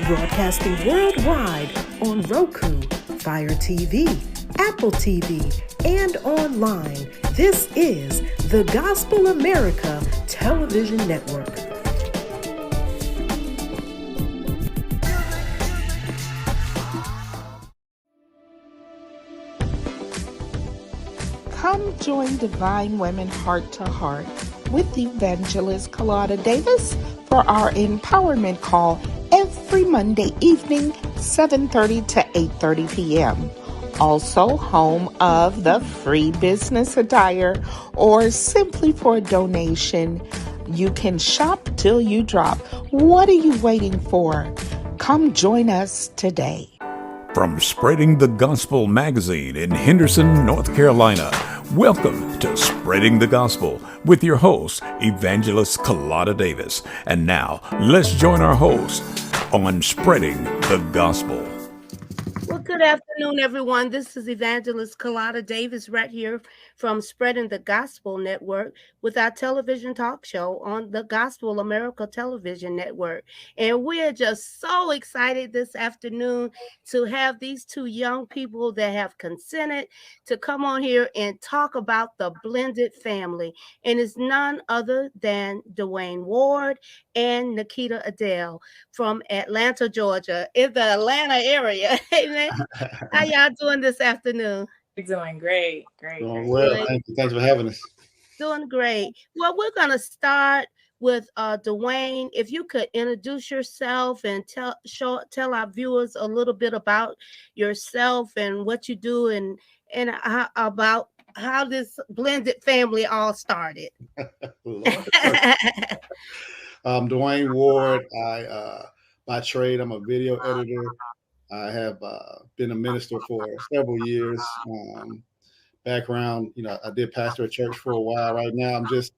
broadcasting worldwide on Roku, Fire TV, Apple TV, and online. This is the Gospel America Television Network. Come join Divine Women Heart to Heart with Evangelist Calottta Davis for our empowerment call every Monday evening, 7:30 to 8:30 p.m. Also home of the free business attire, or simply for a donation. You can shop till you drop. What are you waiting for? Come join us today. From Spreading the Gospel magazine in Henderson, North Carolina, welcome to Spreading the Gospel with your host, Evangelist Calottta Davis. And now, let's join our host on Spreading the Gospel. Well, good afternoon, everyone. This is Evangelist Calottta Davis right here from Spreading the Gospel Network with our television talk show on the Gospel America Television Network. And we're just so excited this afternoon to have these two young people that have consented to come on here and talk about the blended family. And it's none other than Dwayne Ward and Nikita Adele from Atlanta, Georgia, in the Atlanta area. Amen. How y'all doing this afternoon? We're doing great. Doing well. Thank you. Thanks for having us. Doing great. Well, we're going to start with Dwayne. If you could introduce yourself and tell our viewers a little bit about yourself and what you do and about how this blended family all started. I'm Dwayne Ward. By trade, I'm a video editor. I have been a minister for several years. Background, I did pastor a church for a while. Right now, I'm just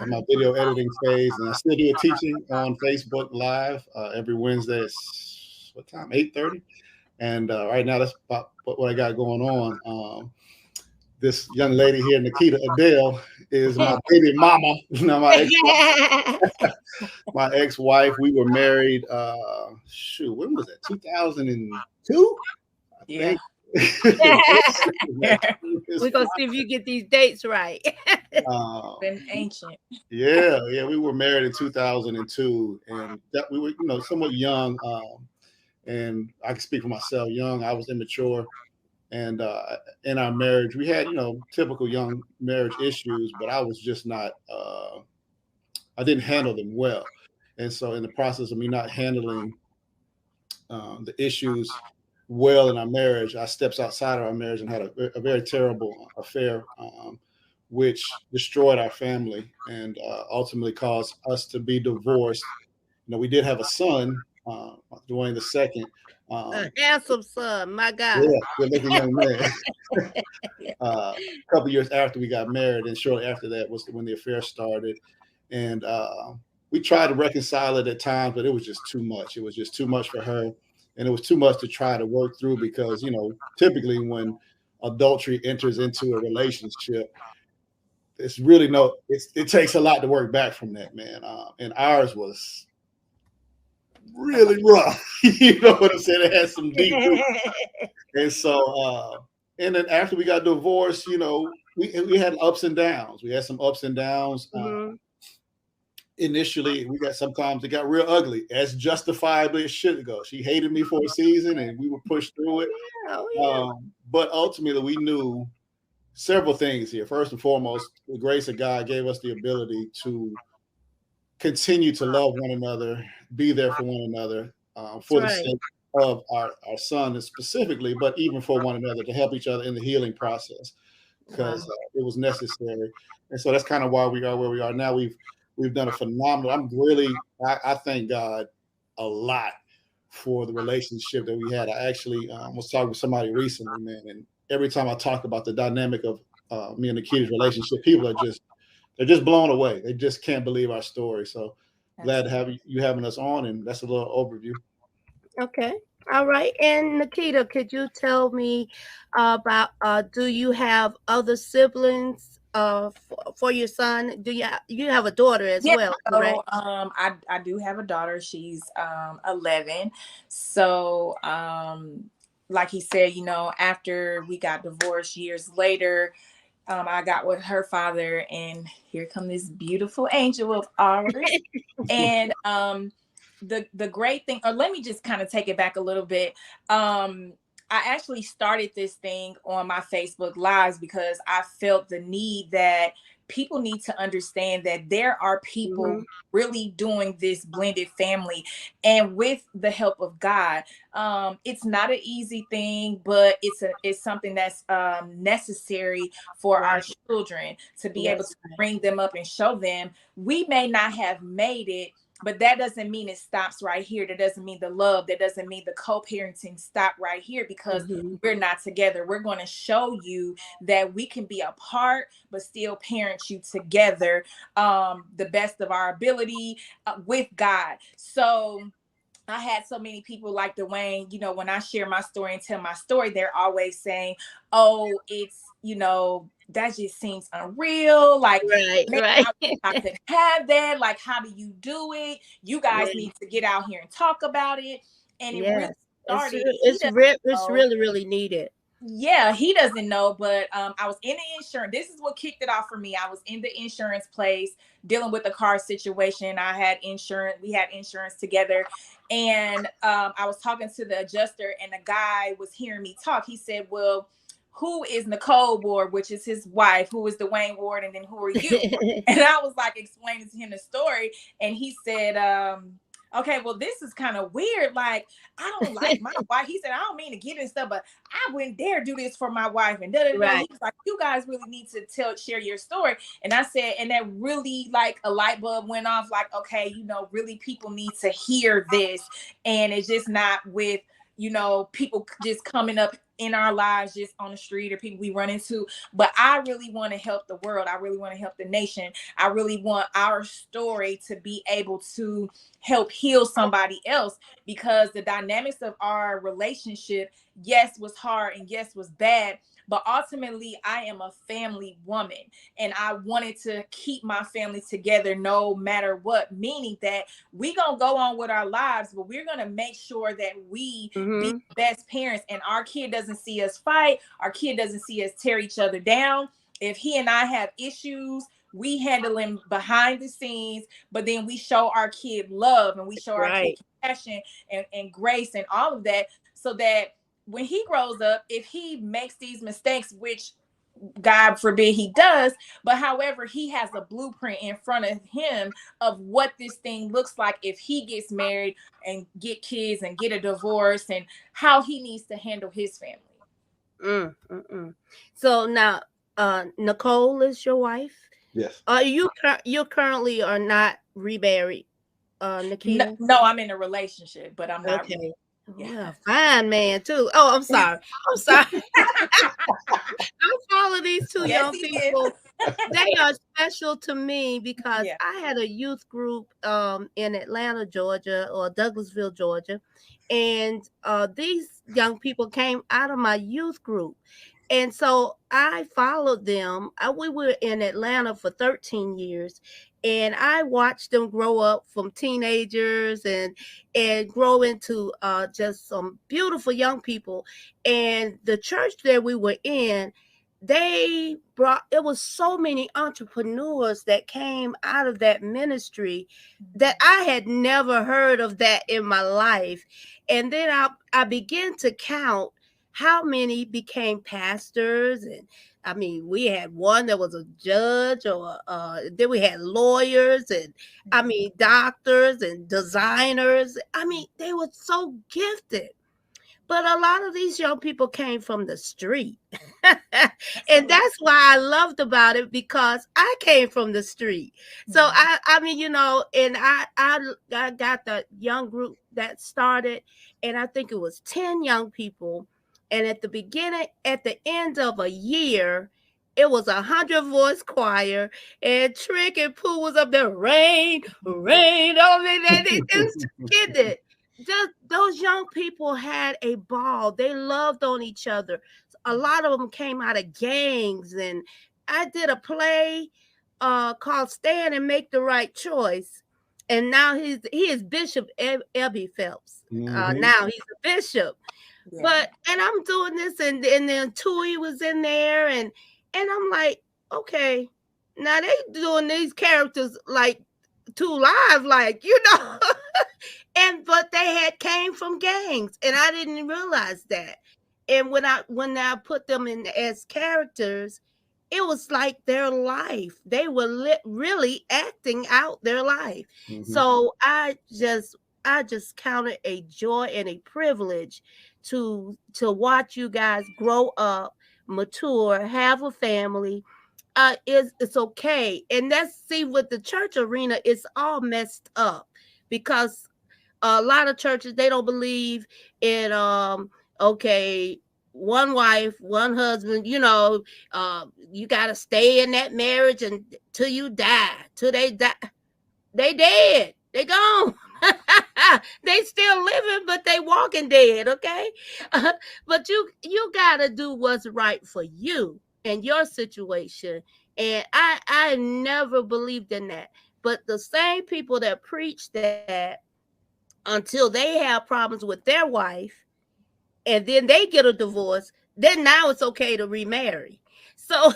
in my video editing phase, and I still do a teaching on Facebook Live every Wednesday. What time? 8:30. And right now, that's about what I got going on. This young lady here, Nikita Adele, is my baby mama. My ex-wife. We were married. When was that? 2002. Yeah. We're gonna see if you get these dates right. Been ancient. Yeah. We were married in 2002, and that we were, somewhat young. And I can speak for myself. Young, I was immature. And in our marriage, we had, typical young marriage issues, but I was just not, I didn't handle them well. And so in the process of me not handling the issues well in our marriage, I stepped outside of our marriage and had a very terrible affair, which destroyed our family and ultimately caused us to be divorced. We did have a son, Dwayne II. A handsome son, my God. Yeah, good-looking young man. A couple of years after we got married, and shortly after that was when the affair started. And we tried to reconcile it at times, but it was just too much. It was just too much for her, and it was too much to try to work through because, typically when adultery enters into a relationship, it's really it takes a lot to work back from that, man. And ours was really rough. You know what I'm saying? It had some deep roots. And so and then after we got divorced, we had ups and downs. We had some ups and downs. Initially, sometimes it got real ugly, as justifiably it should go. She hated me for a season and we were pushed through it. But ultimately we knew several things here. First and foremost, the grace of God gave us the ability to continue to love one another, be there for one another, for the sake of our son specifically, but even for one another, to help each other in the healing process, because it was necessary. And so that's kind of why we are where we are now. We've done a phenomenal. I thank God a lot for the relationship that we had. I actually was talking with somebody recently, man, and every time I talk about the dynamic of me and Nikita's relationship, people they're just blown away. They just can't believe our story. So glad to have you having us on, and that's a little overview. Okay. All right. And Nikita, could you tell me about, do you have other siblings for your son? Do you have a daughter as Yeah, well, correct? so I do have a daughter. She's 11. So like he said, after we got divorced years later, I got with her father, and here come this beautiful angel of ours. And the great thing, or let me just kind of take it back a little bit. I actually started this thing on my Facebook lives because I felt the need that people need to understand that there are people really doing this blended family, and with the help of God. It's not an easy thing, but it's something that's necessary for our children to be able to bring them up and show them. We may not have made it, but that doesn't mean it stops right here. That doesn't mean the love, that doesn't mean the co-parenting stop right here, because we're not together. We're going to show you that we can be apart but still parent you together, the best of our ability, with God. So I had so many people like Dwayne, when I share my story and tell my story, they're always saying, oh, it's, that just seems unreal. Like, man, I could have that. Like, how do you do it? You guys need to get out here and talk about it. And it really started. It's really, really needed. Yeah, he doesn't know, but I was in the insurance. This is what kicked it off for me. I was in the insurance place dealing with a car situation. I had insurance. We had insurance together. And I was talking to the adjuster, and the guy was hearing me talk. He said, well, who is Nicole Ward, which is his wife? Who is Dwayne Ward? And then who are you? And I was like explaining to him the story. And he said, okay, well, this is kind of weird. Like, I don't like my wife. He said, I don't mean to get in stuff, but I wouldn't dare do this for my wife. And He was like, you guys really need to share your story. And I said, and that really, like, a light bulb went off. Like, okay, really people need to hear this. And it's just not with, people just coming up in our lives just on the street or people we run into. But I really want to help the world. I really want to help the nation. I really want our story to be able to help heal somebody else, because the dynamics of our relationship, yes, was hard, and yes, was bad. But ultimately, I am a family woman, and I wanted to keep my family together no matter what, meaning that we going to go on with our lives, but we're going to make sure that we be best parents, and our kid doesn't see us fight. Our kid doesn't see us tear each other down. If he and I have issues, we handle them behind the scenes, but then we show our kid love, and we show our kid compassion and grace and all of that, so that when he grows up, if he makes these mistakes, which God forbid he does, but however, he has a blueprint in front of him of what this thing looks like if he gets married and get kids and get a divorce, and how he needs to handle his family. So now, Nicole is your wife? Yes. You currently are not remarried, Nikita? No, I'm in a relationship, but I'm not. Okay. Yeah, fine man too. Oh, I'm sorry. I follow these two young people. They are special to me because I had a youth group in Atlanta, Georgia, or Douglasville, Georgia, and these young people came out of my youth group. And so I followed them. We were in Atlanta for 13 years, and I watched them grow up from teenagers and grow into just some beautiful young people. And the church that we were in, it was so many entrepreneurs that came out of that ministry that I had never heard of that in my life. And then I began to count how many became pastors. And I mean, we had one that was a judge, or then we had lawyers, and I mean, doctors and designers. I mean, they were so gifted. But a lot of these young people came from the street. And that's why I loved about it, because I came from the street. So I mean, and I got the young group that started, and I think it was 10 young people. And at the end of a year, it was 100-voice choir, and Trick and Pooh was up there, rain, rain. Oh, man, they just kidding it. Those young people had a ball. They loved on each other. A lot of them came out of gangs, and I did a play called Stand and Make the Right Choice. And now he is Bishop Ebby Phelps. Now he's a bishop. Yeah. But and I'm doing this, and then Tui was in there, and I'm like, okay, now they doing these characters like too live, like, you know. And but they had came from gangs, and I didn't realize that. And when I put them in as characters, it was like their life. They were really acting out their life. So I just count it a joy and a privilege to watch you guys grow up, mature, have a family. It's okay. And let's see, with the church arena, it's all messed up because a lot of churches, they don't believe in okay, one wife, one husband, you know, you got to stay in that marriage and till you die, till they die. They dead, they gone. They still living, but they walking dead. Okay. But you gotta do what's right for you and your situation. And I never believed in that. But the same people that preach that until they have problems with their wife and then they get a divorce, then now it's okay to remarry. So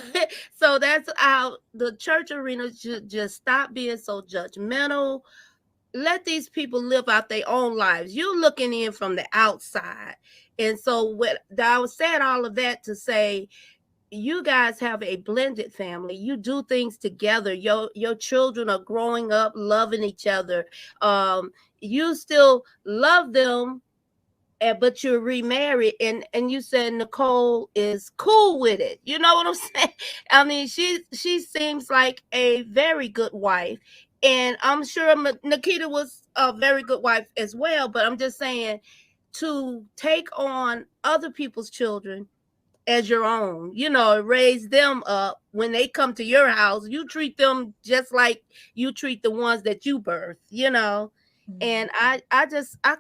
so that's how the church arena should just stop being so judgmental. Let these people live out their own lives. You're looking in from the outside. And so what I was saying all of that to say, you guys have a blended family. You do things together. Your children are growing up loving each other. You still love them, but you're remarried, and you said Nicole is cool with it. You know what I'm saying? I mean, she seems like a very good wife, and I'm sure Nikita was a very good wife as well. But I'm just saying, to take on other people's children as your own, you know, raise them up. When they come to your house, you treat them just like you treat the ones that you birth, you know. And I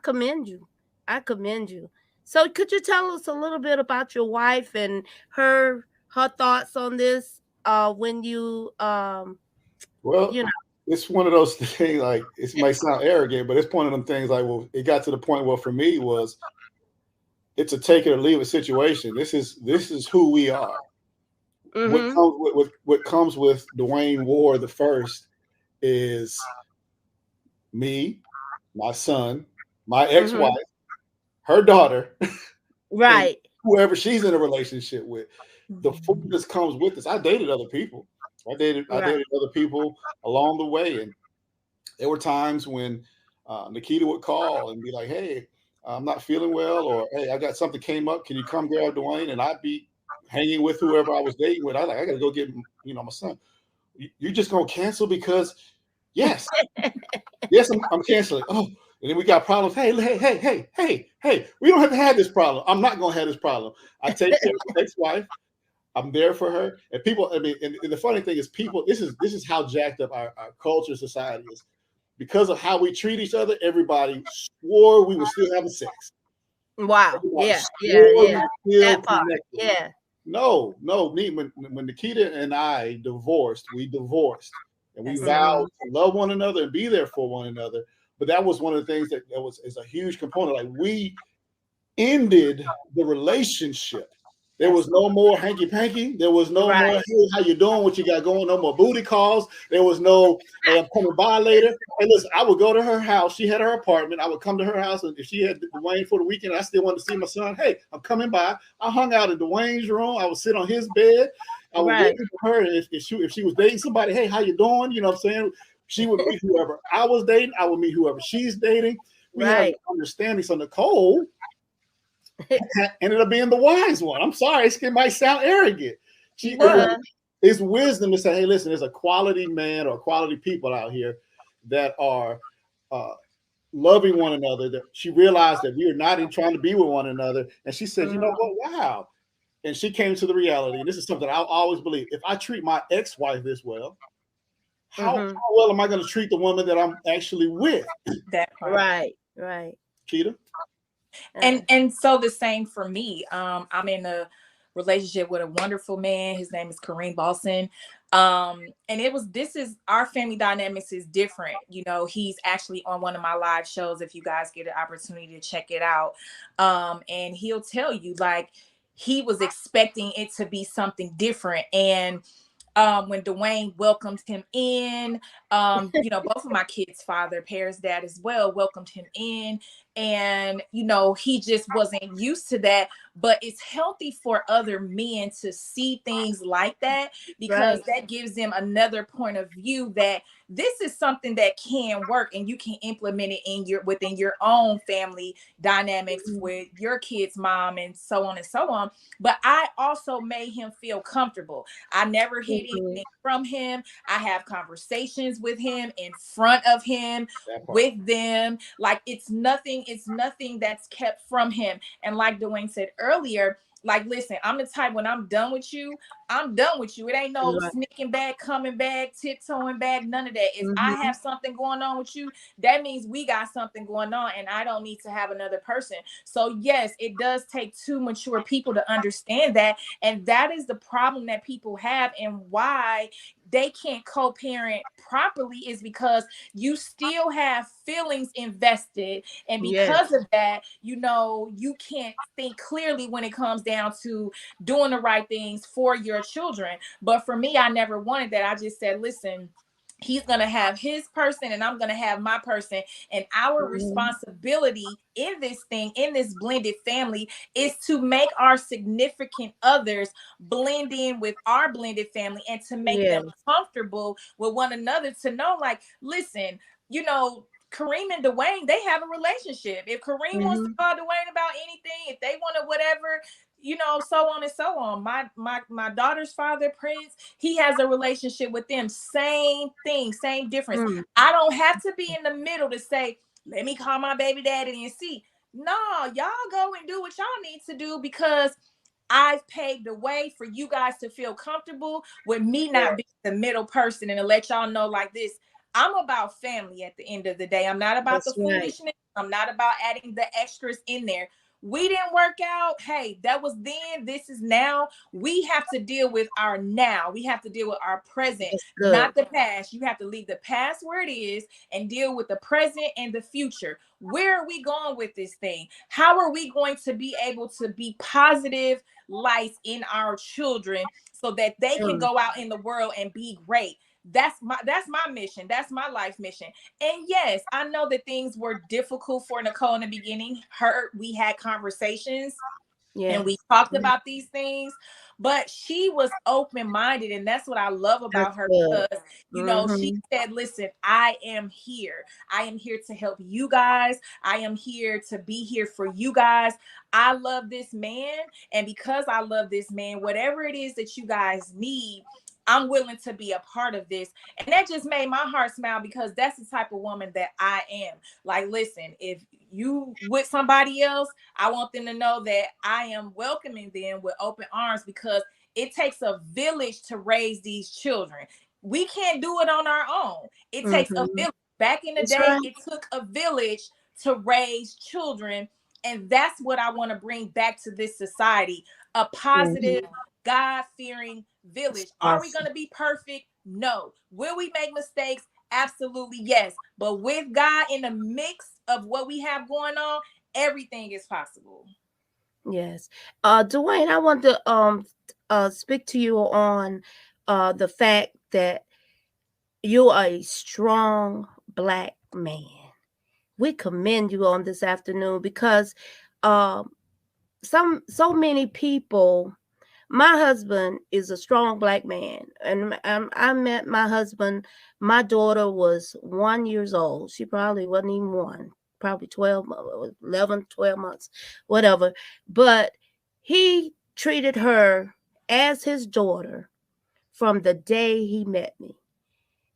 commend you. I commend you. So could you tell us a little bit about your wife and her thoughts on this when you well, you know. it's one of those things, like, it might sound arrogant, but it's one of them things like, well, it got to the point where for me was, it's a take it or leave it situation. This is who we are. What comes with Dwayne Ward the first is me, my son, my ex-wife, her daughter, right, whoever she's in a relationship with. The fullness comes with this. I dated other people. I dated other people along the way, and there were times when Nikita would call and be like, "Hey, I'm not feeling well," or "Hey, I got something came up. Can you come grab Dwayne?" And I'd be hanging with whoever I was dating with. I got to go get, my son. You just gonna cancel because, yes, yes, I'm canceling. Oh, and then we got problems. Hey, we don't have to have this problem. I'm not gonna have this problem. I take care of my ex-wife. I'm there for her. And people, I mean, and the funny thing is, people, this is how jacked up our culture, society is. Because of how we treat each other, everybody swore we were still having sex. Wow. Everybody Yeah. That part. Yeah. No. When Nikita and I divorced, we divorced. And we vowed to love one another and be there for one another. But that was one of the things that is a huge component. Like, we ended the relationship. There was no more hanky-panky. There was no more, "Hey, how you doing? What you got going?" No more booty calls. There was no, "Hey, I'm coming by later." Hey, listen, I would go to her house. She had her apartment. I would come to her house, and if she had Dwayne for the weekend, I still wanted to see my son. "Hey, I'm coming by." I hung out in Dwayne's room. I would sit on his bed. I would wait for her. And if she was dating somebody, "Hey, how you doing?" You know what I'm saying? She would meet whoever I was dating. I would meet whoever she's dating. We had an understanding. So Nicole ended up being the wise one. I'm sorry, it might sound arrogant. It's wisdom to say, "Hey, listen, there's a quality man or quality people out here that are loving one another." That she realized that we are not even trying to be with one another. And she said, "You know what? Wow." And she came to the reality, and this is something I always believe: if I treat my ex-wife this well, how well am I going to treat the woman that I'm actually with? That part. Right. Keita? And so the same for me. I'm in a relationship with a wonderful man. His name is Kareem Balson. And our family dynamics is different. You know, he's actually on one of my live shows, if you guys get an opportunity to check it out. And he'll tell you, like, he was expecting it to be something different. And when Dwayne welcomed him in, you know, both of my kids' father, Pear's dad as well, welcomed him in. And, you know, he just wasn't used to that. But it's healthy for other men to see things like that, because that gives them another point of view that this is something that can work, and you can implement it within your own family dynamics with your kid's mom, and so on and so on. But I also made him feel comfortable. I never hid anything from him. I have conversations with him, in front of him, with them. Like, it's nothing that's kept from him. And like Dwayne said earlier, like, listen, I'm the type, when I'm done with you, I'm done with you. It ain't no sneaking back, coming back, tiptoeing back, none of that. If I have something going on with you, that means we got something going on, and I don't need to have another person. So yes, it does take two mature people to understand that. And that is the problem that people have, and why they can't co-parent properly, is because you still have feelings invested. And because of that, you know, you can't think clearly when it comes down to doing the right things for your children. But for me, I never wanted that. I just said, listen, he's going to have his person, and I'm going to have my person. And our responsibility in this thing, in this blended family, is to make our significant others blend in with our blended family, and to make them comfortable with one another, to know, like, listen, you know, Kareem and Dwayne, they have a relationship. If Kareem wants to call Dwayne about anything, if they want to whatever, you know, so on and so on. My daughter's father, Prince, he has a relationship with them. Same thing, same difference. I don't have to be in the middle to say, let me call my baby daddy and see. No, y'all go and do what y'all need to do, because I've paved the way for you guys to feel comfortable with me not being the middle person, and to let y'all know, like this, I'm about family at the end of the day. I'm not about the foolishness. I'm not about adding the extras in there. We didn't work out. Hey, that was then. This is now. We have to deal with our now. We have to deal with our present, not the past. You have to leave the past where it is and deal with the present and the future. Where are we going with this thing? How are we going to be able to be positive lights in our children, so that they can go out in the world and be great? That's my mission. That's my life mission. And yes, I know that things were difficult for Nicole in the beginning. We had conversations, and we talked about these things, but she was open-minded. And that's what I love about her, because, you know, she said, listen, I am here. I am here to help you guys. I am here to be here for you guys. I love this man. And because I love this man, whatever it is that you guys need, I'm willing to be a part of this. And that just made my heart smile, because that's the type of woman that I am. Like, listen, if you with somebody else, I want them to know that I am welcoming them with open arms, because it takes a village to raise these children. We can't do it on our own. It takes a village. Back in the day, it took a village to raise children. And that's what I want to bring back to this society. A positive, God-fearing village. Are we going to be perfect? No. Will we make mistakes? Absolutely, yes. But with God in the mix of what we have going on, everything is possible. Yes. Dwayne, I want to speak to you on the fact that you are a strong Black man. We commend you on this afternoon, because so many people. My husband is a strong Black man, and I met my husband. My daughter was 1 year old. She probably wasn't even one, probably 11, 12 months, whatever. But he treated her as his daughter from the day he met me.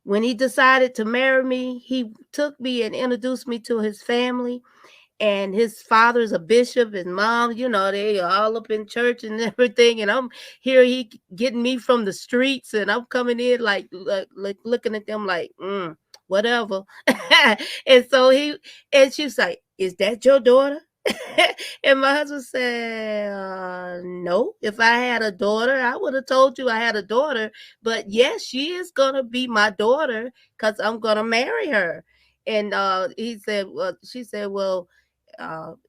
When he decided to marry me, he took me and introduced me to his family. And his father's a bishop, and mom, you know, they are all up in church and everything. And I'm here, he getting me from the streets, and I'm coming in like looking at them like, whatever. And so she was like, "Is that your daughter?" And my husband said, no, if I had a daughter, I would have told you I had a daughter. But yes, she is going to be my daughter because I'm going to marry her. And he said, well, she said, well,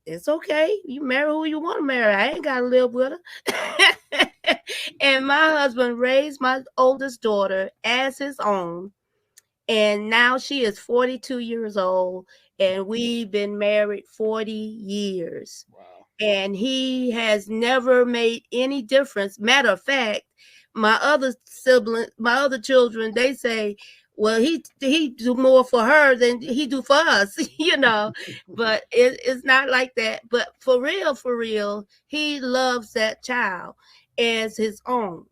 it's okay. You marry who you want to marry. I ain't got to live with her. And my husband raised my oldest daughter as his own. And now she is 42 years old, and we've been married 40 years. Wow. And he has never made any difference. Matter of fact, my other children, they say, well, he do more for her than he do for us, but it's not like that. But for real, he loves that child as his own.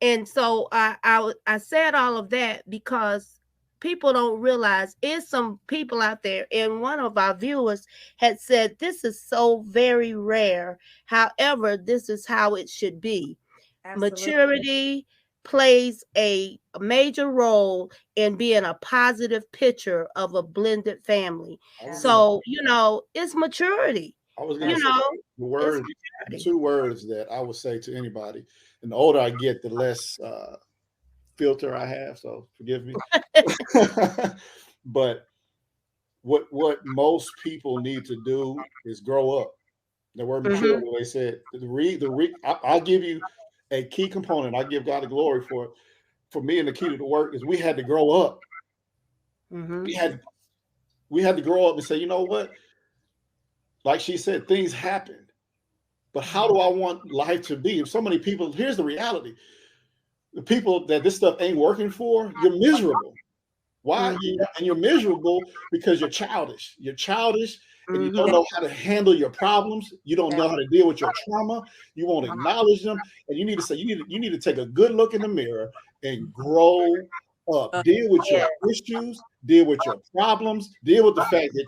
And so I said all of that because people don't realize there's some people out there, and one of our viewers had said this is so very rare. However, this is how it should be. Absolutely. Maturity plays a major role in being a positive picture of a blended family. So, it's maturity. I was going to say the two words that I would say to anybody, and the older I get, the less filter I have, so forgive me. But what most people need to do is grow up. The word mature, they said, I'll give you a key component. I give God the glory for it. For me, and the key to the work is we had to grow up. We had to grow up and say, you know what? Like she said, things happened. But how do I want life to be? If so many people, here's the reality. The people that this stuff ain't working for, you're miserable. Why? And you're miserable because you're childish. You're childish and you don't know how to handle your problems. You don't know how to deal with your trauma. You won't acknowledge them. And you need to say, you need to take a good look in the mirror and grow up. Deal with your issues, deal with your problems, deal with the fact that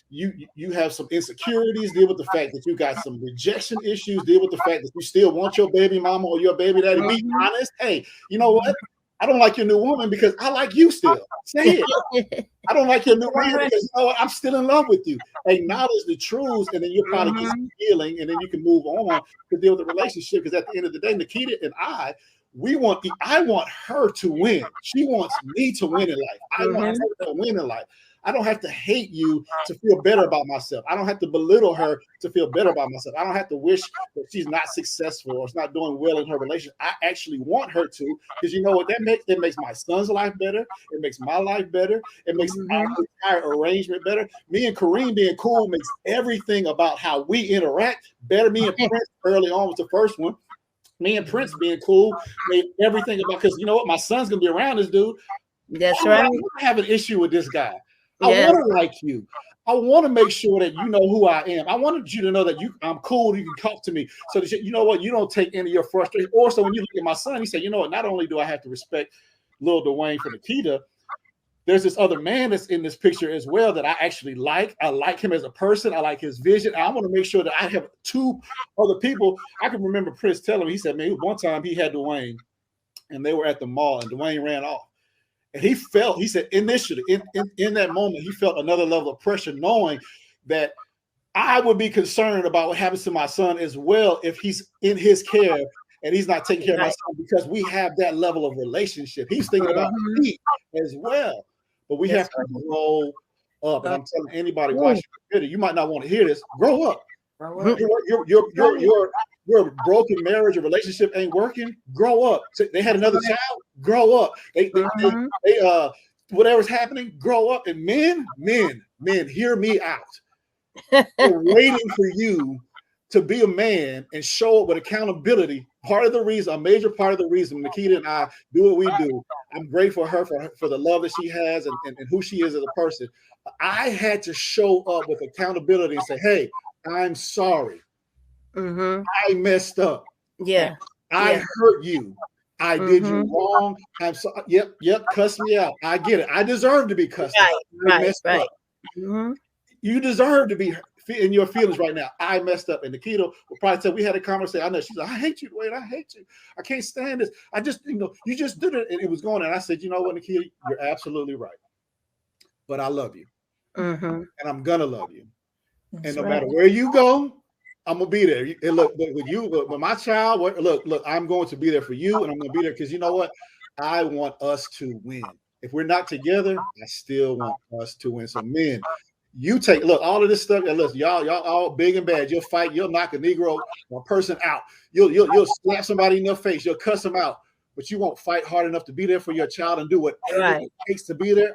you have some insecurities, deal with the fact that you got some rejection issues, deal with the fact that you still want your baby mama or your baby daddy. Be honest. Hey, you know what? I don't like your new woman because I like you still. Say it. I don't like your new man because you know what? I'm still in love with you. Acknowledge the truths, and then you'll probably get some healing, and then you can move on to deal with the relationship. Because at the end of the day, Nikita and I want her to win. She wants me to win in life. I want her to win in life. I don't have to hate you to feel better about myself. I don't have to belittle her to feel better about myself. I don't have to wish that she's not successful or is not doing well in her relationship. I actually want her to, because you know what that makes? It makes my son's life better. It makes my life better. It makes our entire arrangement better. Me and Kareem being cool makes everything about how we interact better. Me and Prince early on was the first one. Me and Prince being cool made everything about, because you know what? My son's going to be around this dude. That's right. I have an issue with this guy. I want to like you. I want to make sure that you know who I am. I wanted you to know that I'm cool. You can talk to me so that you know what, you don't take any of your frustration. Also, when you look at my son, he said, you know what, not only do I have to respect Lil Dwayne for Nikita, there's this other man that's in this picture as well that I actually like. I like him as a person. I like his vision. I want to make sure that I have two other people. I can remember Prince telling me, he said, man, one time he had Dwayne and they were at the mall and Dwayne ran off. And he said initially, in that moment, he felt another level of pressure, knowing that I would be concerned about what happens to my son as well if he's in his care and he's not taking care of my son, because we have that level of relationship. He's thinking about me as well. But we have to grow up. And I'm telling anybody watching the video, you might not want to hear this. Grow up. Your broken marriage or relationship ain't working. Grow up. So they had another child. Grow up. They whatever's happening. Grow up. And men, hear me out. They're waiting for you to be a man and show up with accountability. A major part of the reason Nikita and I do what we do. I'm grateful for her for the love that she has and who she is as a person. I had to show up with accountability and say, hey, I'm sorry. I messed up. Yeah. I hurt you. I did you wrong. I'm sorry. Yep. Cuss me out. I get it. I deserve to be cussed out. I messed up. You deserve to be in your feelings right now. I messed up. And Nikita will probably tell, we had a conversation. I know she's like, I hate you, Dwayne. I hate you. I can't stand this. I just, you just did it. And it was going. And I said, you know what, Nikita, you're absolutely right. But I love you. And I'm going to love you. And no matter where you go, I'm gonna be there. And look, with you, with my child, look, I'm going to be there for you, and I'm gonna be there because you know what? I want us to win. If we're not together, I still want us to win. So, men, you look, all of this stuff. And listen, y'all all big and bad. You'll fight. You'll knock a Negro or a person out. You'll slap somebody in their face. You'll cuss them out. But you won't fight hard enough to be there for your child and do whatever it takes to be there.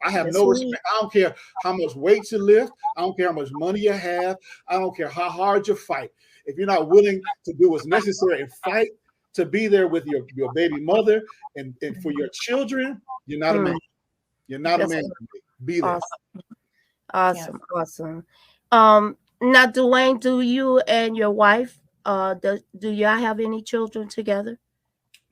I have no respect. I don't care how much weight you lift. I don't care how much money you have. I don't care how hard you fight. If you're not willing to do what's necessary and fight to be there with your baby mother and for your children, you're not a man. You're not a man. Be there. Awesome. Now, Dwayne, do you and your wife, do y'all have any children together?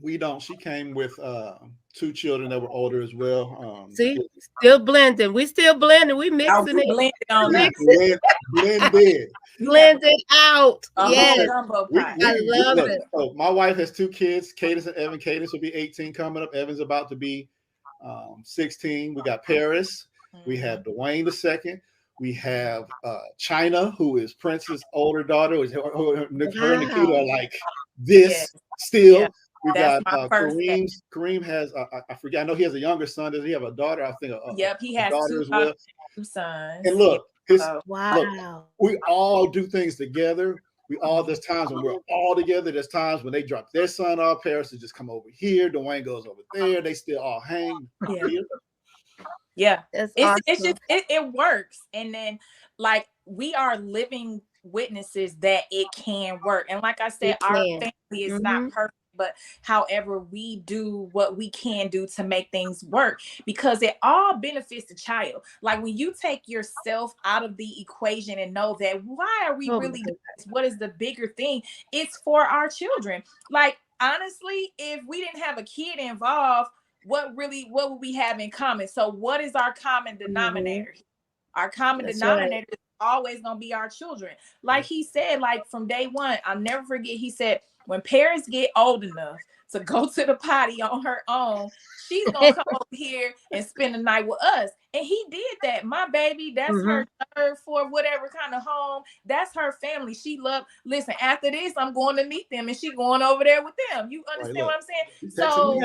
We don't. She came with 2 children that were older as well. See, still blending. We still blending. We mixing it. Blended out. Yes. I love it. So my wife has 2 kids, Cadence and Evan. Cadence will be 18 coming up. Evan's about to be 16. We got Paris. We have Dwayne II. We have China, who is Prince's older daughter. Her and Nikita are like this still. Yeah. We got Kareem has I forget. I know he has a younger son. Does he have a daughter? I think. He has a daughter as well. 2 sons. And look, look, we all do things together. There's times when we're all together. There's times when they drop their son off. Paris to just come over here. Dwayne goes over there. They still all hang. Yeah, it's just it works. And then like we are living witnesses that it can work. And like I said, our family is not perfect. But however, we do what we can do to make things work because it all benefits the child. Like when you take yourself out of the equation and know that why are we really doing this? What is the bigger thing? It's for our children. Like honestly, if we didn't have a kid involved, what would we have in common? So what is our common denominator? Our common denominator is always gonna be our children. Like he said, like from day one, I'll never forget, he said, when parents get old enough to go to the potty on her own, she's gonna come over here and spend the night with us. And he did that. My baby, that's her third, fourth, whatever kind of home. That's her family. She loved. Listen, after this, I'm going to meet them, and she going over there with them. You understand what I'm saying? So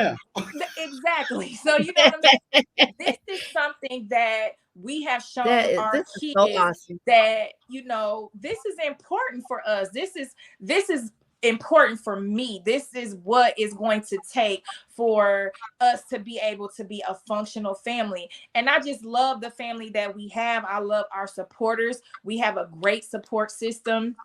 exactly. So you know what I'm saying. This is something that we have shown our kids that you know this is important for us. This is important for me. This is what is going to take for us to be able to be a functional family. And I just love the family that we have. I love our supporters. We have a great support system.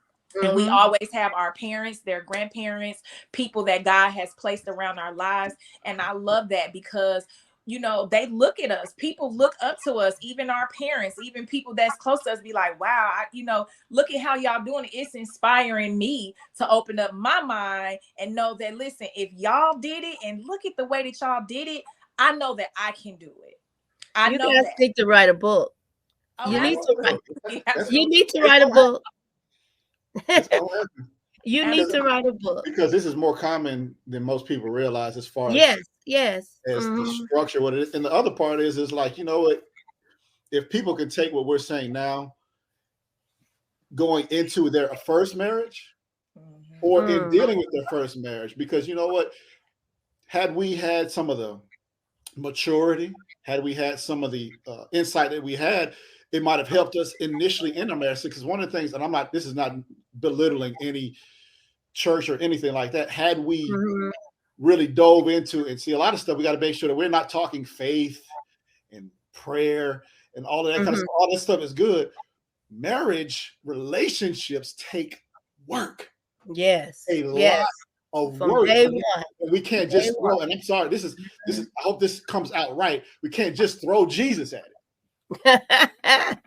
And we always have our parents, their grandparents, people that God has placed around our lives. And I love that because you know, they look at us. People look up to us, even our parents, even people that's close to us be like, wow, look at how y'all doing it. It's inspiring me to open up my mind and know that, listen, if y'all did it and look at the way that y'all did it, I know that I can do it. You guys need to write a book. You need to write a book. You need to write a book. Because this is more common than most people realize as far as the structure, what it is. And the other part is like, you know what, if people can take what we're saying now, going into their first marriage or in dealing with their first marriage, because you know what, had we had some of the maturity, had we had some of the insight that we had, it might have helped us initially in our marriage. Because one of the things, and this is not belittling any church or anything like that, had we really dove into and see a lot of stuff, we got to make sure that we're not talking faith and prayer and all of that kind of stuff. All that stuff is good. Marriage relationships take work. Yes. A lot of work. We can't just throw, and I'm sorry, this is I hope this comes out right. We can't just throw Jesus at it.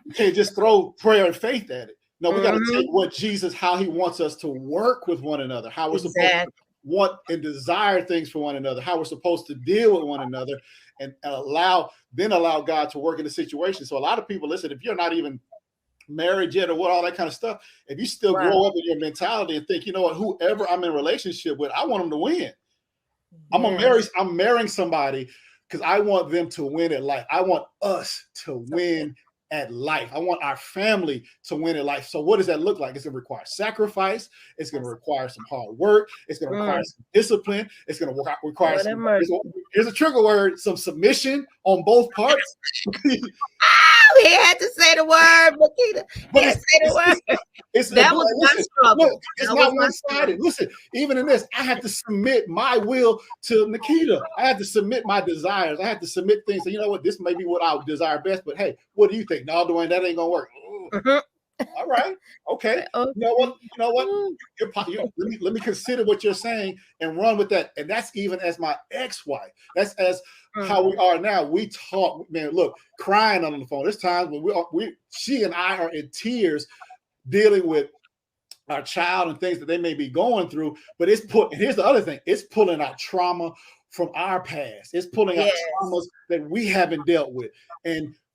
We can't just throw prayer and faith at it. No, we got to take what Jesus, how he wants us to work with one another, how we're supposed to want and desire things for one another, how we're supposed to deal with one another, and allow God to work in the situation. So a lot of people, listen, if you're not even married yet or what, all that kind of stuff, if you still grow up in your mentality and think, you know what, whoever I'm in a relationship with, I want them to win. I'm marrying somebody because I want them to win at life. I want us to win at life. I want our family to win at life. So what does that look like? It's going to require sacrifice. It's going to require some hard work. It's going to require some discipline. It's going to require some, here's a trigger word, some submission on both parts. He had to say the word, Makita. He had to say the word. That was my struggle. Look, it's not one-sided. Listen, even in this, I had to submit my will to Nikita. I had to submit my desires. I had to submit things. So, you know what? This may be what I desire best, but hey, what do you think? No, Dwayne, that ain't gonna work. All right, okay. You know what? Let me consider what you're saying and run with that. And that's even as my ex-wife. That's as how we are now. We talk, man. Look, crying on the phone. There's times when she and I are in tears, dealing with our child and things that they may be going through. But here's the other thing: it's pulling out trauma from our past. It's pulling out traumas that we haven't dealt with,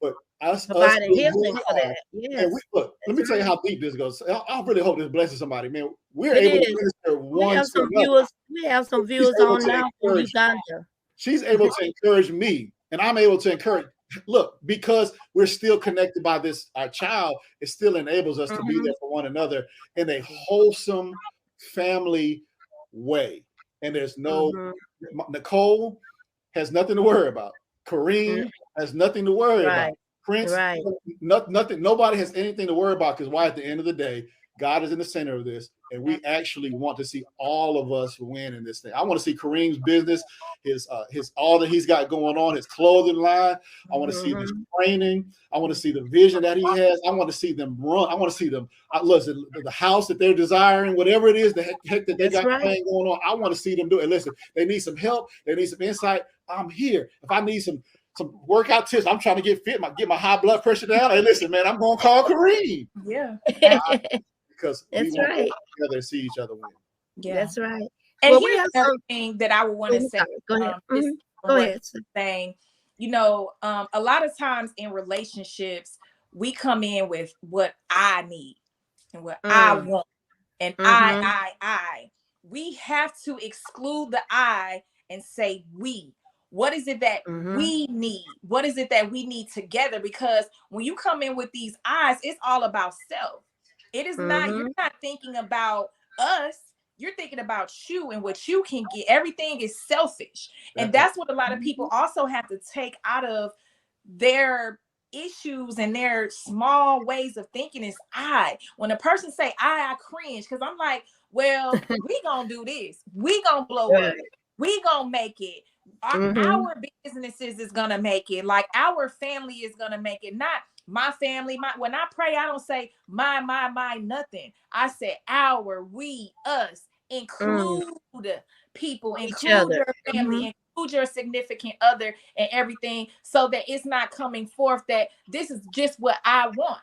but us healing for that. Yes. Look, let me tell you how deep this goes. I really hope this blesses somebody, man. We're able to minister one to another. We have some viewers on now from Uganda. She's able to encourage me, and I'm able to encourage. Look, because we're still connected by this, our child, it still enables us to be there for one another in a wholesome family way. And there's no Nicole has nothing to worry about. Kareem has nothing to worry about. Prince, nothing. Nobody has anything to worry about, because why? At the end of the day, God is in the center of this, and we actually want to see all of us win in this thing. I want to see Kareem's business, his all that he's got going on, his clothing line. I want to see this training. I want to see the vision that he has. I want to see them run. I want to see them. Listen, the house that they're desiring, whatever it is, the heck that they got going on. I want to see them do it. Listen, they need some help. They need some insight. I'm here. If I need some workout tips, I'm trying to get fit, get my high blood pressure down. Hey, listen, man, I'm going to call Kareem. Yeah. Because we want to work together and see each other win. Yeah, that's right. And here's another thing that I would want to say. Go ahead. Go ahead. Saying, a lot of times in relationships, we come in with what I need and what I want, and I. We have to exclude the I and say we. What is it that we need? What is it that we need together? Because when you come in with these eyes, it's all about self. It is not, you're not thinking about us. You're thinking about you and what you can get. Everything is selfish. And that's what a lot of people also have to take out of their issues and their small ways of thinking is I. When a person say I cringe, because I'm like, well, we gonna do this. We gonna blow up. We gonna make it. Our businesses is gonna make it. Like our family is gonna make it. Not my family. When I pray, I don't say my, nothing. I say our, we, us. Include people, include your family, include your significant other and everything, so that it's not coming forth that this is just what I want.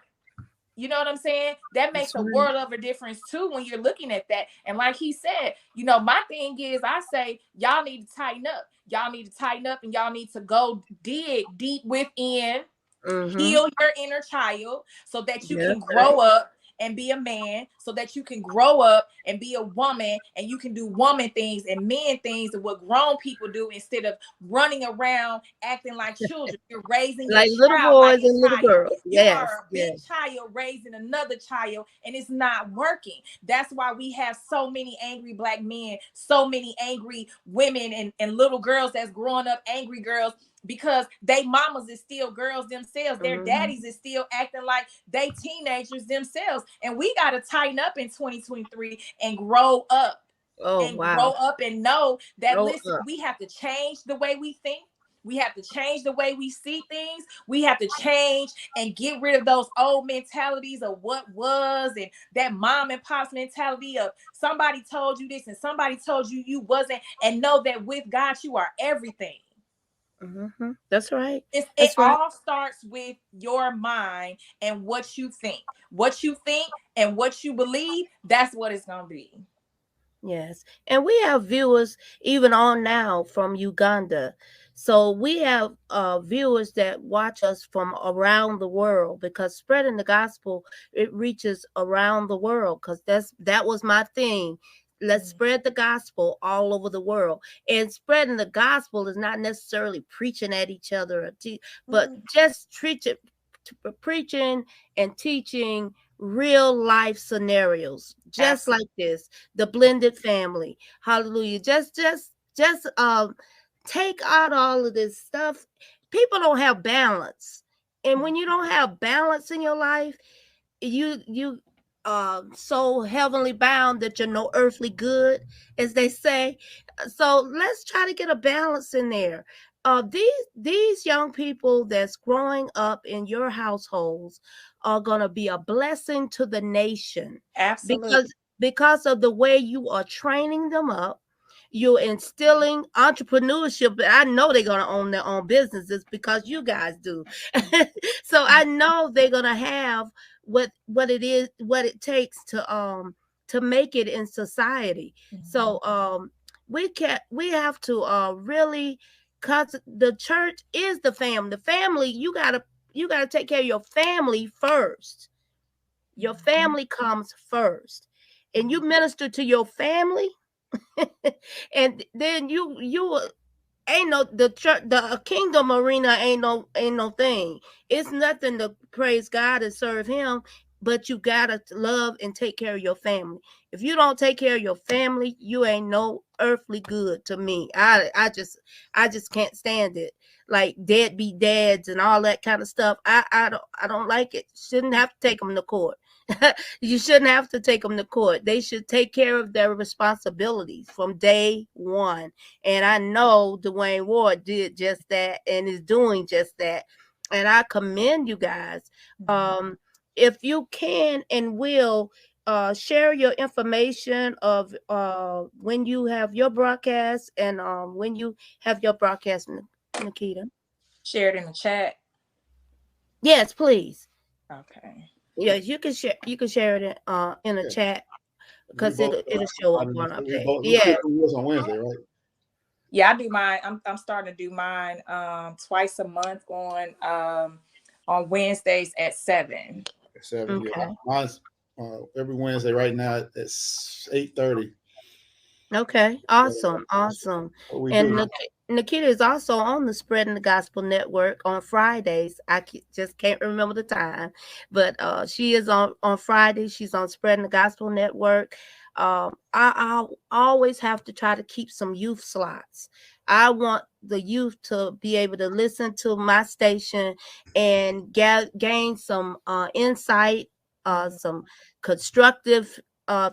You know what I'm saying? That makes a world of a difference too when you're looking at that. And like he said, my thing is, I say, y'all need to tighten up. Y'all need to tighten up, and y'all need to go dig deep within, heal your inner child, so that you can grow up and be a man, so that you can grow up and be a woman, and you can do woman things and men things and what grown people do, instead of running around acting like children. You're raising like your little child boys like and little girls. You are a big child raising another child, and it's not working. That's why we have so many angry Black men, so many angry women and little girls that's growing up angry girls, because they mamas is still girls themselves. Their daddies is still acting like they teenagers themselves. And we got to tighten up in 2023 and grow up. Grow up and know that, we have to change the way we think. We have to change the way we see things. We have to change and get rid of those old mentalities of what was, and that mom and pop's mentality of somebody told you this and somebody told you you wasn't, and know that with God, you are everything. That's right. It all starts with your mind and what you think. What you think and what you believe, that's what it's going to be. Yes. And we have viewers even on now from Uganda. So we have viewers that watch us from around the world, because spreading the gospel, it reaches around the world, because that was my thing. Let's spread the gospel all over the world. And spreading the gospel is not necessarily preaching at each other, but just preaching and teaching real life scenarios, just Absolutely. like this, the blended family. Hallelujah. Just take out all of this stuff. People don't have balance. And when you don't have balance in your life, you so heavenly bound that you're no earthly good, as they say. So let's try to get a balance in there. These young people that's growing up in your households are going to be a blessing to the nation, Absolutely. because of the way you are training them up. You're instilling entrepreneurship. I know they're going to own their own businesses because you guys do. So I know they're going to have what it takes to make it in society. So we have to really, cause the church is the family. The family, you gotta take care of your family first. Your family comes first, and you minister to your family, and then you ain't no, the church, the kingdom arena ain't no thing. It's nothing to praise God and serve him, but you gotta love and take care of your family. If you don't take care of your family, you ain't no earthly good to me. I just can't stand it. Like deadbeat dads and all that kind of stuff. I don't like it. Shouldn't have to take them to court. You shouldn't have to take them to court. They should take care of their responsibilities from day one. And I know Dwayne Ward did just that and is doing just that. And I commend you guys. If you can and will, share your information of when you have your broadcast and when you have your broadcast, Nikita. Share it in the chat. Yes, please. Okay. Yes, you can share it in a Yeah. chat, We because both, it'll show up on our we page. both, we Yeah. do yours on Wednesday, right? Yeah, I do mine. I'm starting to do mine twice a month on Wednesdays at 7. At 7. Yeah, Okay. mine's every Wednesday right now at 8:30. Okay, awesome, awesome. What we And do. Nikita is also on the Spreading the Gospel Network on Fridays. Just can't remember the time, but she is on Friday. She's on Spreading the Gospel Network. I always have to try to keep some youth slots. I want the youth to be able to listen to my station and gain some insight, some constructive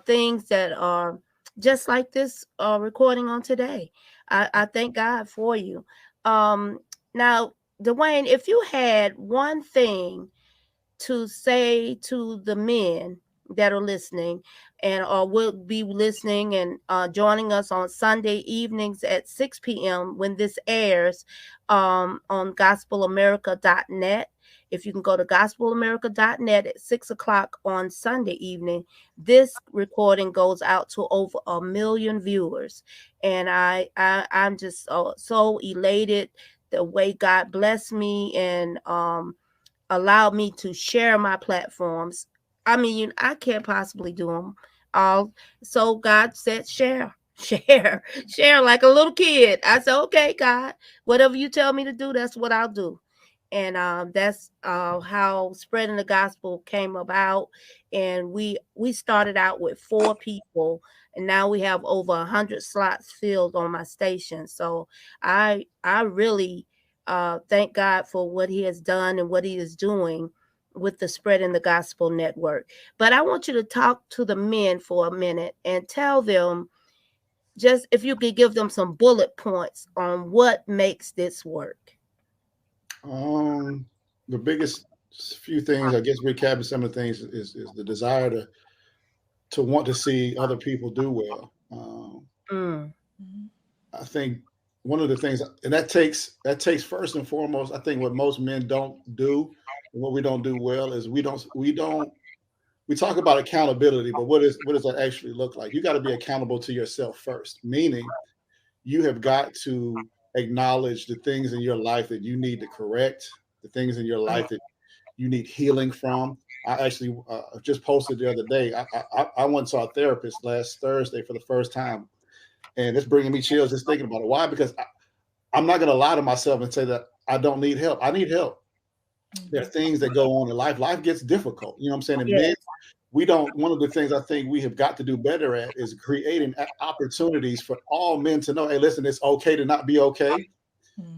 things that are just like this recording on today. I thank God for you. Now, Dwayne, if you had one thing to say to the men that are listening and or will be listening and joining us on Sunday evenings at 6 p.m. when this airs, on gospelamerica.net. If you can go to gospelamerica.net at 6 o'clock on Sunday evening, this recording goes out to over 1 million viewers. And I'm just so elated the way God blessed me and allowed me to share my platforms. I mean, I can't possibly do them all. So God said, share, share like a little kid. I said, okay, God, whatever you tell me to do, that's what I'll do. And that's how Spreading the Gospel came about. And we started out with 4 people, and now we have over 100 slots filled on my station. So I really thank God for what he has done and what he is doing with the Spreading the Gospel Network. But I want you to talk to the men for a minute and tell them, just if you could give them some bullet points on what makes this work. The biggest few things, I guess, recapping some of the things is the desire to want to see other people do well. I think one of the things, and that takes first and foremost, I think what most men don't do, and what we don't do well, is we talk about accountability, but what does that actually look like? You got to be accountable to yourself first, meaning you have got to acknowledge the things in your life that you need to correct, the things in your life that you need healing from. I actually just posted the other day. I went and saw a therapist last Thursday for the first time, and it's bringing me chills just thinking about it. Why? Because I'm not going to lie to myself and say that I don't need help. I need help. There are things that go on in life. Life gets difficult. You know what I'm saying? And Yes. men, one of the things I think we have got to do better at is creating opportunities for all men to know, hey, listen, it's okay to not be okay.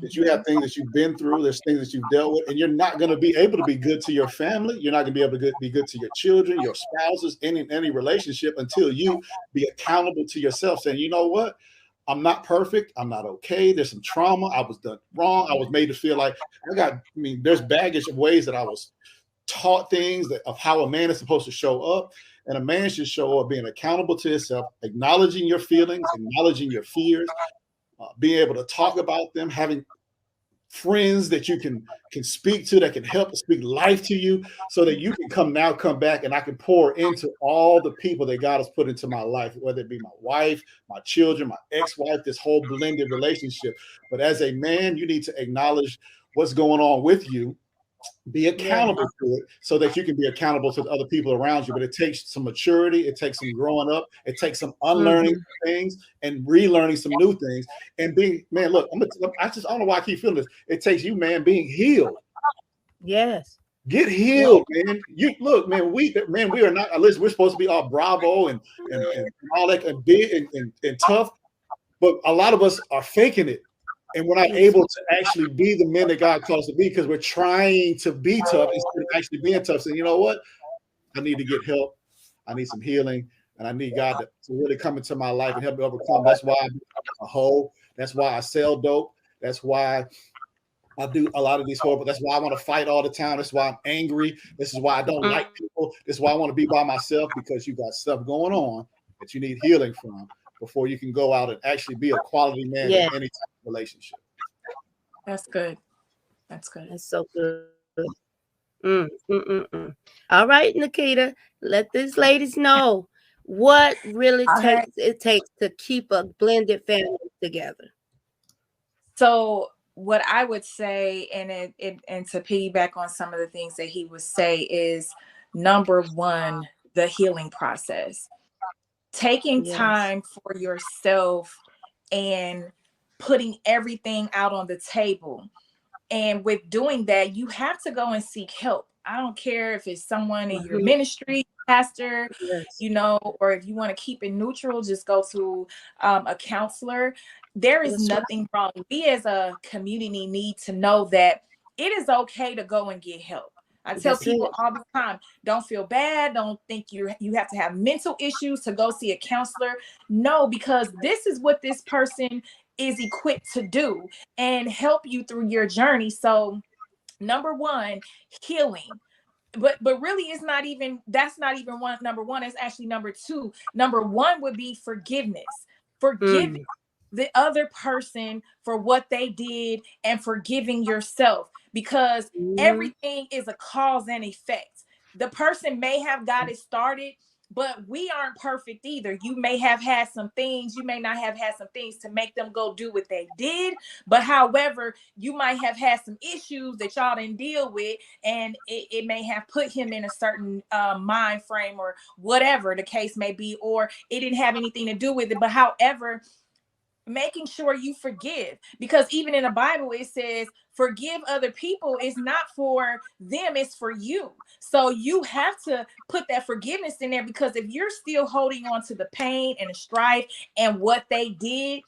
That you have things that you've been through, there's things that you've dealt with, and you're not going to be able to be good to your family. You're not going to be able to be good to your children, your spouses, any relationship until you be accountable to yourself, saying, you know what? I'm not perfect. I'm not okay. There's some trauma. I was done wrong. I was made to feel like there's baggage of ways that I was taught things of how a man is supposed to show up. And a man should show up being accountable to himself, acknowledging your feelings, acknowledging your fears, being able to talk about them, having friends that you can speak to that can help speak life to you, so that you can come back and I can pour into all the people that God has put into my life, whether it be my wife, my children, my ex-wife, this whole blended relationship. But as a man, you need to acknowledge what's going on with you, be accountable to it, so that you can be accountable to the other people around you. But it takes some maturity, it takes some growing up, it takes some unlearning things and relearning some new things. And being, man, look, I don't know why I keep feeling this. It takes you, man, being healed. Yes. Get healed, man. You look, man. We are not. Listen, we're supposed to be all bravo and all that and big and tough, but a lot of us are faking it. And we're not able to actually be the men that God calls us to be, because we're trying to be tough instead of actually being tough. So you know what? I need to get help. I need some healing. And I need God to really come into my life and help me overcome. That's why I'm a hoe. That's why I sell dope. That's why I do a lot of these horrible. That's why I want to fight all the time. That's why I'm angry. This is why I don't like people. This is why I want to be by myself, because you got stuff going on that you need healing from before you can go out and actually be a quality man in any type of relationship. That's good. That's good. That's so good. All right, Nikita, let these ladies know what really takes to keep a blended family together. So what I would say, and to piggyback on some of the things that he would say, is number one, the healing process. Taking time for yourself and putting everything out on the table. And with doing that, you have to go and seek help. I don't care if it's someone in your ministry, pastor, or if you want to keep it neutral, just go to a counselor. There is nothing wrong. We as a community need to know that it is okay to go and get help. I tell people all the time, don't feel bad. Don't think you have to have mental issues to go see a counselor. No, because this is what this person is equipped to do and help you through your journey. So number one, healing. But really that's not even number one. It's actually number two. Number one would be forgiveness. Forgiving the other person for what they did and forgiving yourself, because everything is a cause and effect. The person may have got it started, but we aren't perfect either. You may have had some things, you may not have had some things to make them go do what they did. But however, you might have had some issues that y'all didn't deal with, and it may have put him in a certain mind frame or whatever the case may be, or it didn't have anything to do with it. But however, making sure you forgive, because even in the Bible it says forgive other people is not for them, it's for you. So you have to put that forgiveness in there, because if you're still holding on to the pain and the strife and what they did,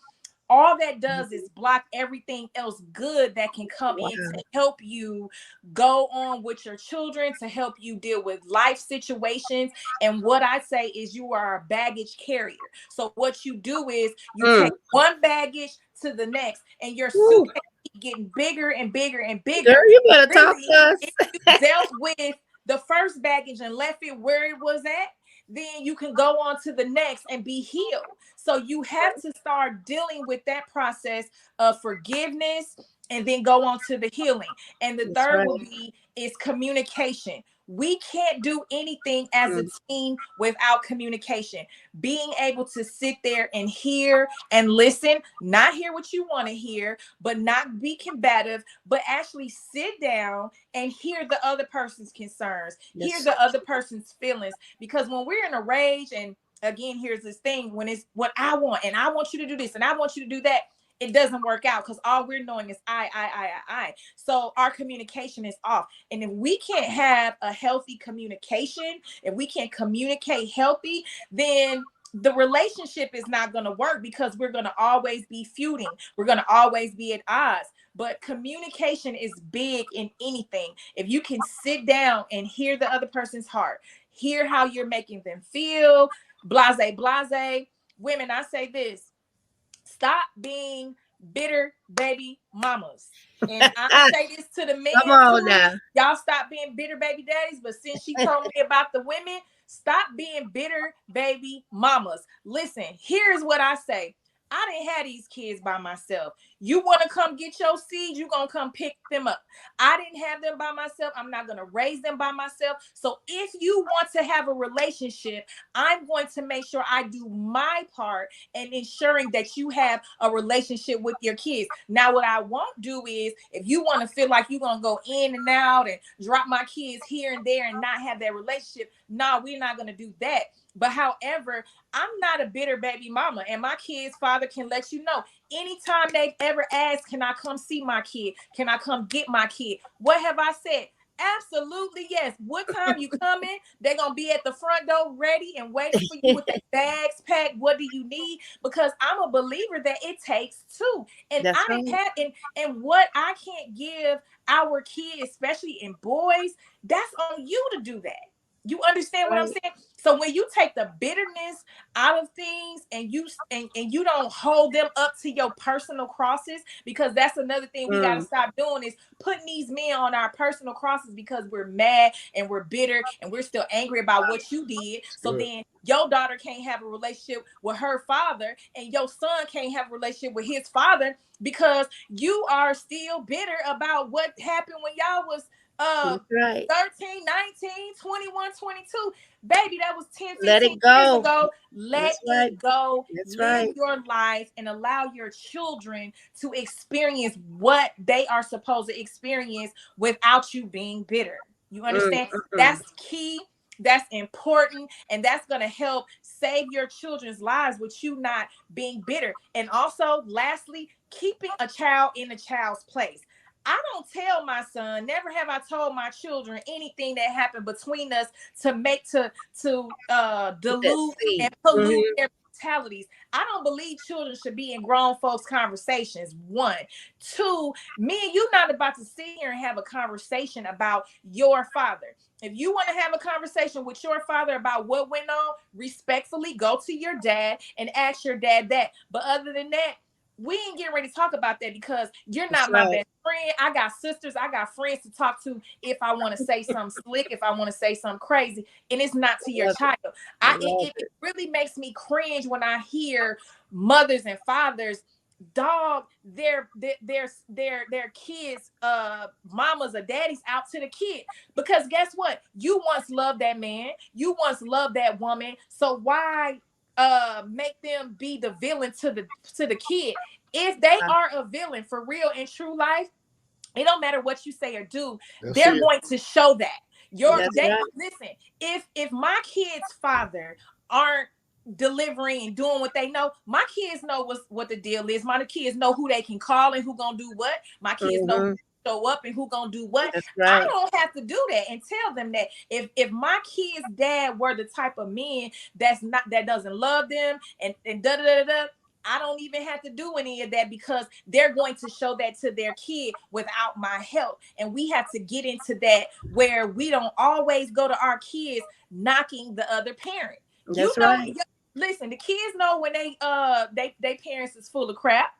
all that does is block everything else good that can come in to help you go on with your children, to help you deal with life situations. And what I say is you are a baggage carrier. So what you do is you take one baggage to the next, and your suitcase keep getting bigger and bigger and bigger. Girl, you better talk to us. If you dealt with the first baggage and left it where it was at, then you can go on to the next and be healed. So you have to start dealing with that process of forgiveness and then go on to the healing. And the third will be is communication. We can't do anything as a team without communication. Being able to sit there and hear and listen, not hear what you want to hear, but not be combative, but actually sit down and hear the other person's concerns, hear the other person's feelings. Because when we're in a rage, and again, here's this thing, when it's what I want, and I want you to do this, and I want you to do that, it doesn't work out because all we're knowing is I. So our communication is off. And if we can't have a healthy communication, if we can't communicate healthy, then the relationship is not going to work because we're going to always be feuding. We're going to always be at odds. But communication is big in anything. If you can sit down and hear the other person's heart, hear how you're making them feel, blase. Women, I say this. Stop being bitter baby mamas. And I say this to the men too. Y'all stop being bitter baby daddies. But since she told me about the women, stop being bitter baby mamas. Listen, here's what I say. I didn't have these kids by myself. You want to come get your seeds, you're going to come pick them up. I didn't have them by myself. I'm not going to raise them by myself. So if you want to have a relationship, I'm going to make sure I do my part in ensuring that you have a relationship with your kids. Now, what I won't do is if you want to feel like you're going to go in and out and drop my kids here and there and not have that relationship, no, we're not going to do that. But however, I'm not a bitter baby mama, and my kid's father can let you know anytime they ever ask, can I come see my kid? Can I come get my kid? What have I said? Absolutely, yes. What time you coming? They're going to be at the front door ready and waiting for you with their bags packed. What do you need? Because I'm a believer that it takes two. And That's I didn't have, and what I can't give our kids, especially in boys, that's on you to do that. You understand what I'm saying? So when you take the bitterness out of things and you don't hold them up to your personal crosses, because that's another thing we got to stop doing is putting these men on our personal crosses because we're mad and we're bitter and we're still angry about what you did. So then your daughter can't have a relationship with her father and your son can't have a relationship with his father because you are still bitter about what happened when y'all was 13, 19, 21, 22. Baby, that was 10, 15 years ago. Let it go. Live your life and allow your children to experience what they are supposed to experience without you being bitter. You understand? That's key. That's important. And that's going to help save your children's lives with you not being bitter. And also, lastly, keeping a child in a child's place. I don't tell my son, never have I told my children anything that happened between us to dilute and pollute their mentalities. I don't believe children should be in grown folks' conversations. 1, 2, me and you not about to sit here and have a conversation about your father. If you want to have a conversation with your father about what went on, respectfully go to your dad and ask your dad that. But other than that, we ain't getting ready to talk about that because you're not my best friend. I got sisters, I got friends to talk to if I want to say something slick, if I want to say something crazy, and it's not to your child. It really makes me cringe when I hear mothers and fathers dog their kids mamas or daddies out to the kid, because guess what, you once loved that man, you once loved that woman, so why make them be the villain to the kid? If they are a villain for real in true life, it don't matter what you say or do, they're going to show that. Listen, if my kid's father aren't delivering and doing what they know, my kids know what the deal is. My kids know who they can call and who gonna do what. My kids know who show up and who gonna do what. I don't have to do that and tell them that. If my kid's dad were the type of man that doesn't love them and da da da da, I don't even have to do any of that because they're going to show that to their kid without my help. And we have to get into that where we don't always go to our kids knocking the other parent. Listen, the kids know when they parents is full of crap.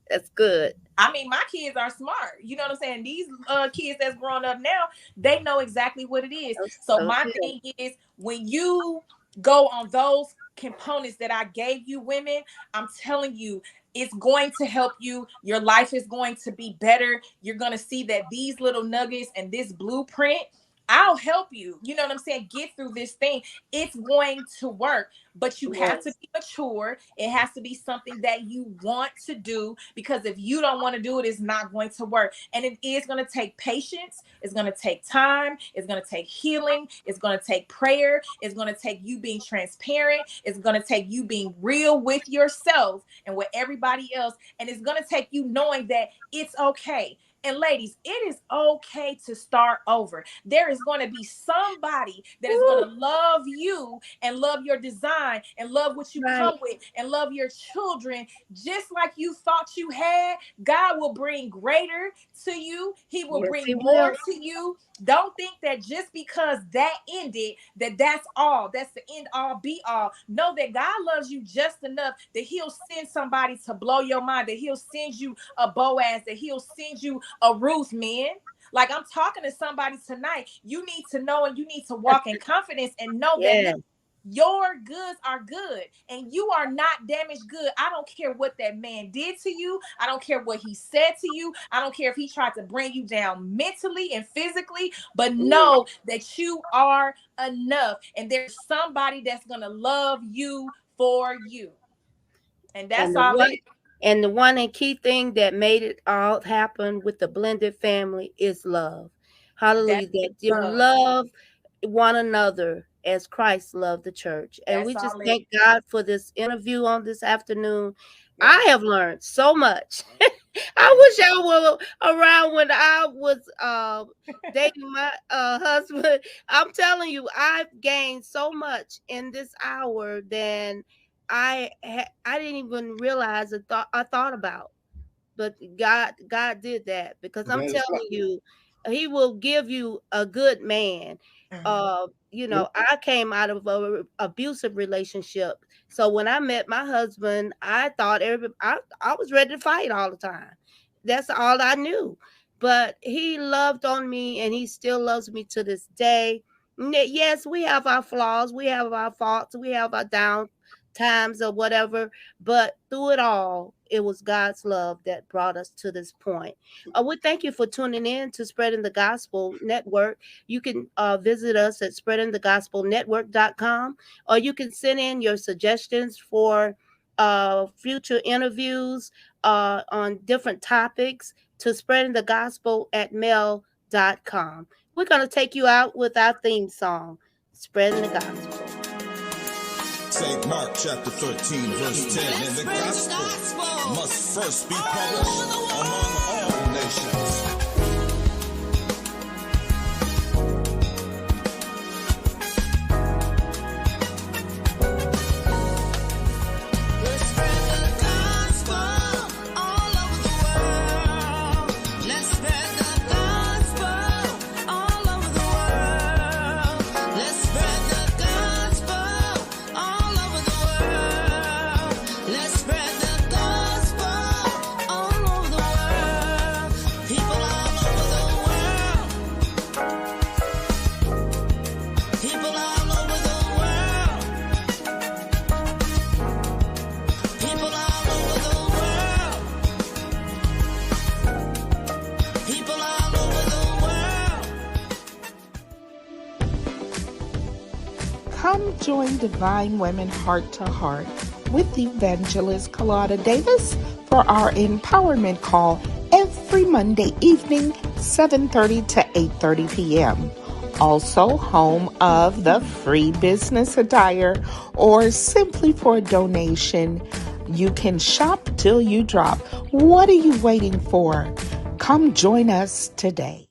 That's good. I mean, my kids are smart. You know what I'm saying? These kids that's growing up now, they know exactly what it is. So my thing is, when you go on those components that I gave you, women, I'm telling you, it's going to help you. Your life is going to be better. You're going to see that these little nuggets and this blueprint, I'll help you. You know what I'm saying? Get through this thing. It's going to work, but you have to be mature. It has to be something that you want to do, because if you don't want to do it, it's not going to work. And it is going to take patience. It's going to take time. It's going to take healing. It's going to take prayer. It's going to take you being transparent. It's going to take you being real with yourself and with everybody else. And it's going to take you knowing that it's okay. And ladies, it is okay to start over. There is going to be somebody that is going to love you and love your design and love what you come with and love your children just like you thought you had. God will bring greater to you. He will bring more to you. Don't think that just because that ended, that's all. That's the end all be all. Know that God loves you just enough that he'll send somebody to blow your mind, that he'll send you a Boaz, that he'll send you a Ruth, man. Like, I'm talking to somebody tonight. You need to know, and you need to walk in confidence and know that your goods are good and you are not damaged good. I don't care what that man did to you. I don't care what he said to you. I don't care if he tried to bring you down mentally and physically, but know that you are enough. And there's somebody that's going to love you for you. And that's all it is. And the one and key thing that made it all happen with the blended family is love. Hallelujah. That you love one another as Christ loved the church. And we just thank God for this interview on this afternoon. I have learned so much. I wish I were around when I was dating my husband. I'm telling you, I've gained so much in this hour than I didn't even realize I thought about. But God did that, because I'm telling you, he will give you a good man. You know, I came out of an abusive relationship. So when I met my husband, I thought I was ready to fight all the time. That's all I knew. But he loved on me, and he still loves me to this day. Yes, we have our flaws, we have our faults, we have our down times or whatever, but through it all, it was God's love that brought us to this point. We thank you for tuning in to Spreading the Gospel Network. You can visit us at spreadingthegospelnetwork.com, or you can send in your suggestions for future interviews on different topics to spreadingthegospel@mail.com. We're going to take you out with our theme song, Spreading the Gospel. St. Mark chapter 13 verse 10, and the gospel must first be published among all nations. Come join Divine Women Heart to Heart with Evangelist Calottta Davis for our empowerment call every Monday evening, 7:30 to 8:30 p.m. Also home of the free business attire, or simply for a donation. You can shop till you drop. What are you waiting for? Come join us today.